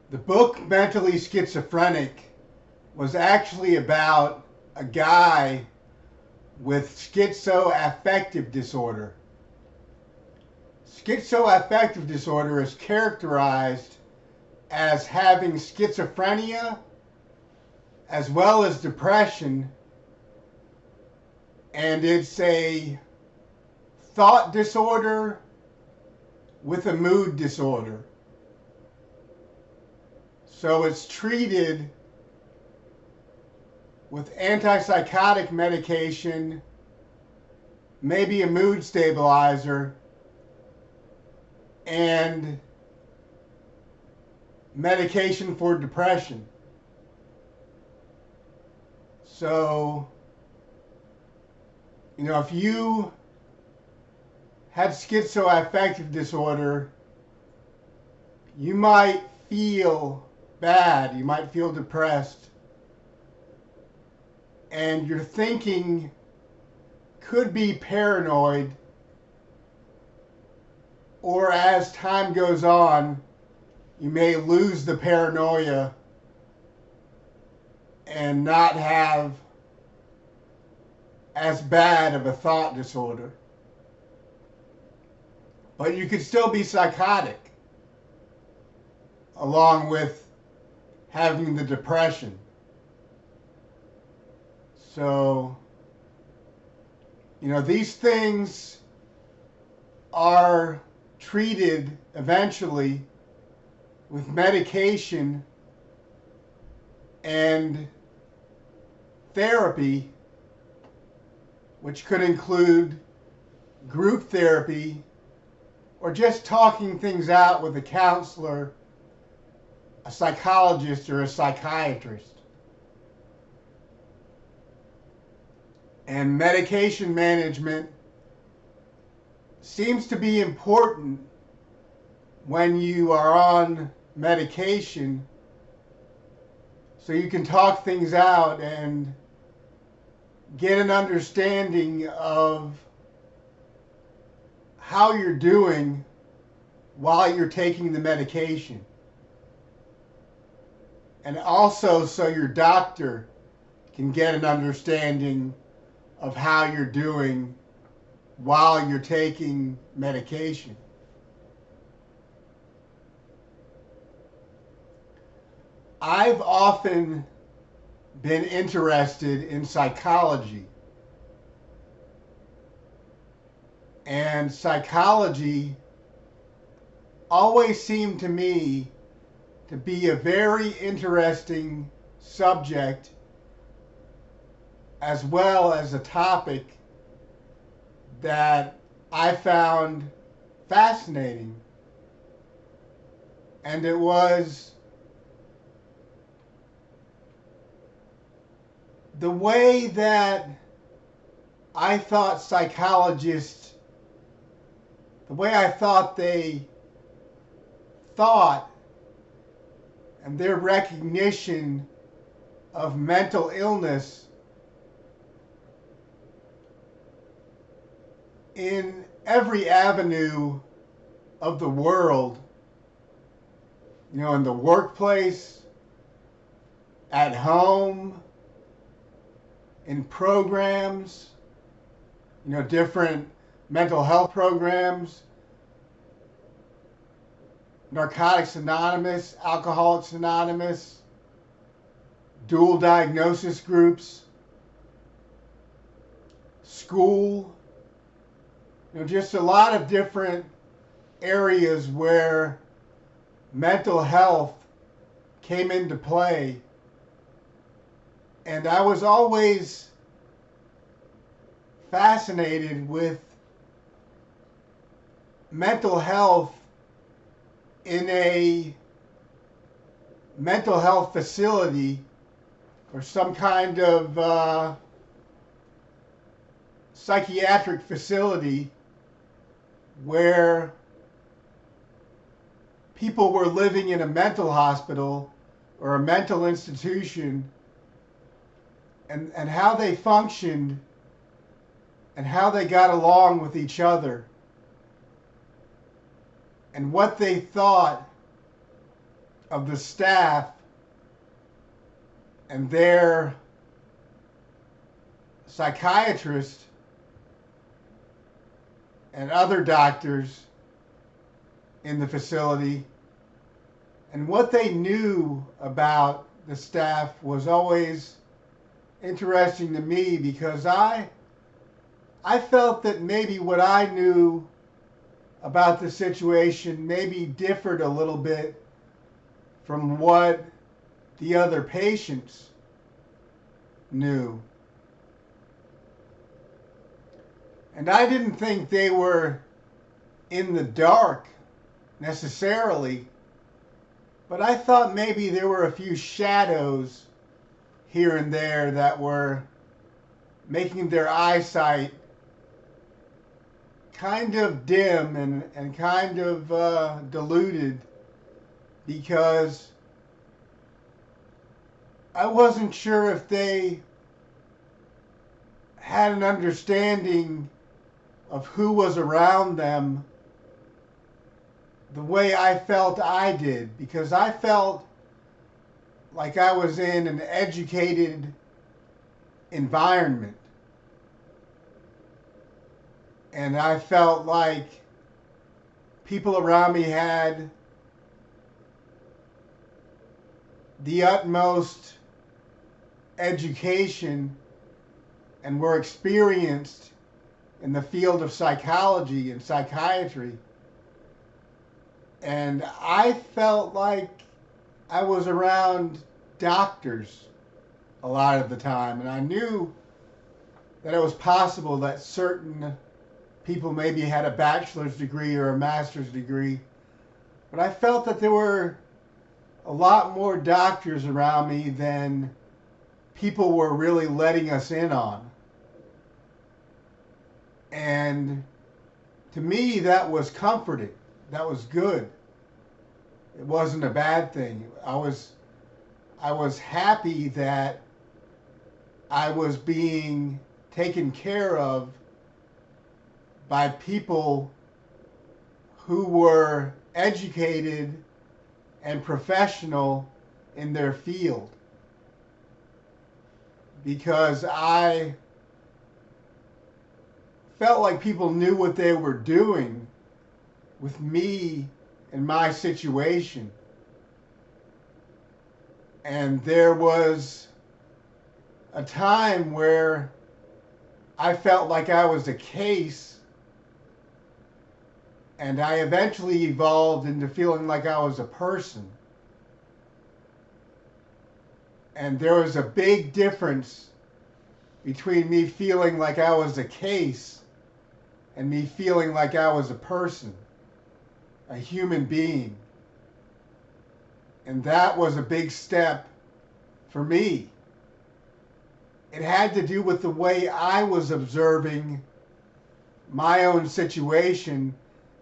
The book Mentally Schizophrenic was actually about a guy with schizoaffective disorder. Schizoaffective disorder is characterized as having schizophrenia as well as depression, and it's a thought disorder with a mood disorder. So it's treated with antipsychotic medication, maybe a mood stabilizer, and medication for depression. So, if you had schizoaffective disorder, you might feel bad, you might feel depressed, and your thinking could be paranoid, or as time goes on, you may lose the paranoia and not have as bad of a thought disorder. But you could still be psychotic along with having the depression. So, these things are treated eventually with medication and therapy, which could include group therapy or just talking things out with a counselor, a psychologist, or a psychiatrist. And medication management seems to be important when you are on medication, so you can talk things out and get an understanding of how you're doing while you're taking the medication. And also so your doctor can get an understanding of how you're doing while you're taking medication. I've often been interested in psychology. And psychology always seemed to me to be a very interesting subject, as well as a topic that I found fascinating. And it was the way that I thought psychologists, the way I thought they thought, and their recognition of mental illness in every avenue of the world, in the workplace, at home, in programs, different mental health programs, Narcotics Anonymous, Alcoholics Anonymous, dual diagnosis groups, school, just a lot of different areas where mental health came into play. And I was always fascinated with mental health in a mental health facility or some kind of psychiatric facility where people were living in a mental hospital or a mental institution, and how they functioned and how they got along with each other and what they thought of the staff and their psychiatrist and other doctors in the facility, and what they knew about the staff was always interesting to me, because I felt that maybe what I knew about the situation maybe differed a little bit from what the other patients knew. And I didn't think they were in the dark necessarily, but I thought maybe there were a few shadows here and there that were making their eyesight kind of dim and kind of diluted, because I wasn't sure if they had an understanding of who was around them the way I felt I did, because I felt like I was in an educated environment. And I felt like people around me had the utmost education and were experienced in the field of psychology and psychiatry. And I felt like I was around doctors a lot of the time. And I knew that it was possible that certain people maybe had a bachelor's degree or a master's degree. But I felt that there were a lot more doctors around me than people were really letting us in on. And to me, that was comforting. That was good. It wasn't a bad thing. I was happy that I was being taken care of by people who were educated and professional in their field, because I felt like people knew what they were doing with me and my situation. And there was a time where I felt like I was a case, and I eventually evolved into feeling like I was a person. And there was a big difference between me feeling like I was a case and me feeling like I was a person, a human being. And that was a big step for me. It had to do with the way I was observing my own situation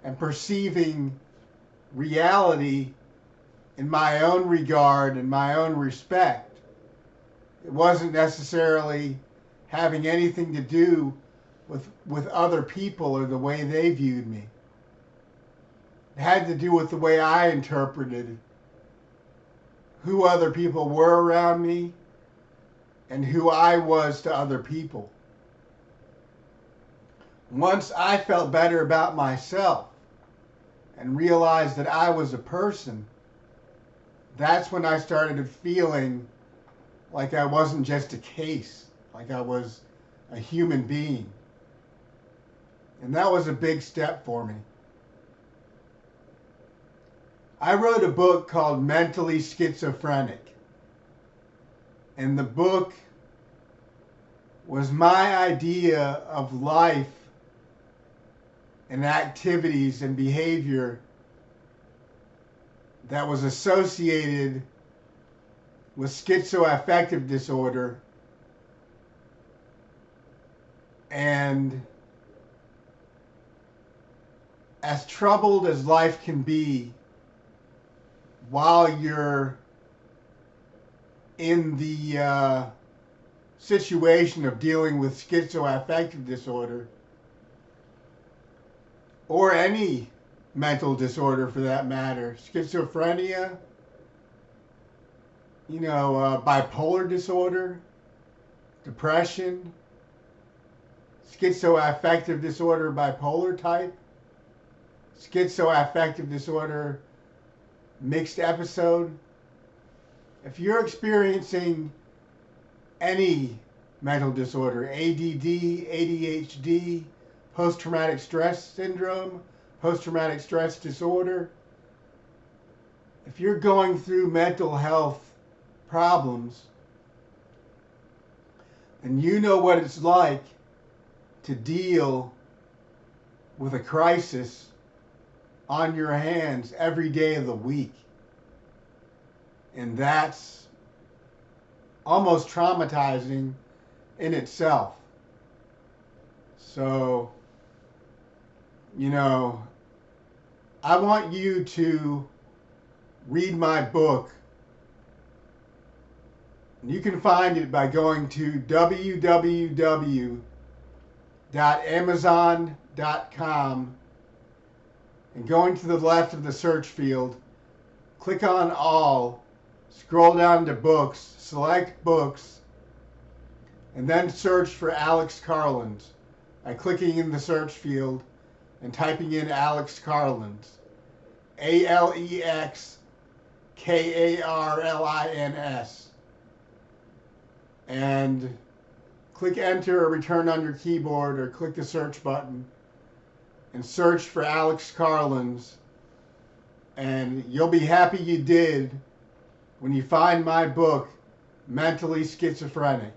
and perceiving reality in my own regard and my own respect. It wasn't necessarily having anything to do with other people or the way they viewed me. It had to do with the way I interpreted who other people were around me and who I was to other people. Once I felt better about myself and realized that I was a person, that's when I started feeling like I wasn't just a case, like I was a human being. And that was a big step for me. I wrote a book called Mentally Schizophrenic. And the book was my idea of life and activities and behavior that was associated with schizoaffective disorder, and as troubled as life can be while you're in the situation of dealing with schizoaffective disorder, or any mental disorder for that matter. Schizophrenia bipolar disorder, depression, schizoaffective disorder, bipolar type, schizoaffective disorder, mixed episode. If you're experiencing any mental disorder, ADD, ADHD, post-traumatic stress syndrome, post-traumatic stress disorder, if you're going through mental health problems, then you know what it's like to deal with a crisis on your hands every day of the week. And that's almost traumatizing in itself. So, I want you to read my book. You can find it by going to www.amazon.com and going to the left of the search field, click on all, scroll down to books, select books, and then search for Alex Karlins by clicking in the search field and typing in Alex Karlins. AlexKarlins. And click enter or return on your keyboard, or click the search button and search for Alex Karlins. And you'll be happy you did when you find my book, Mentally Schizophrenic.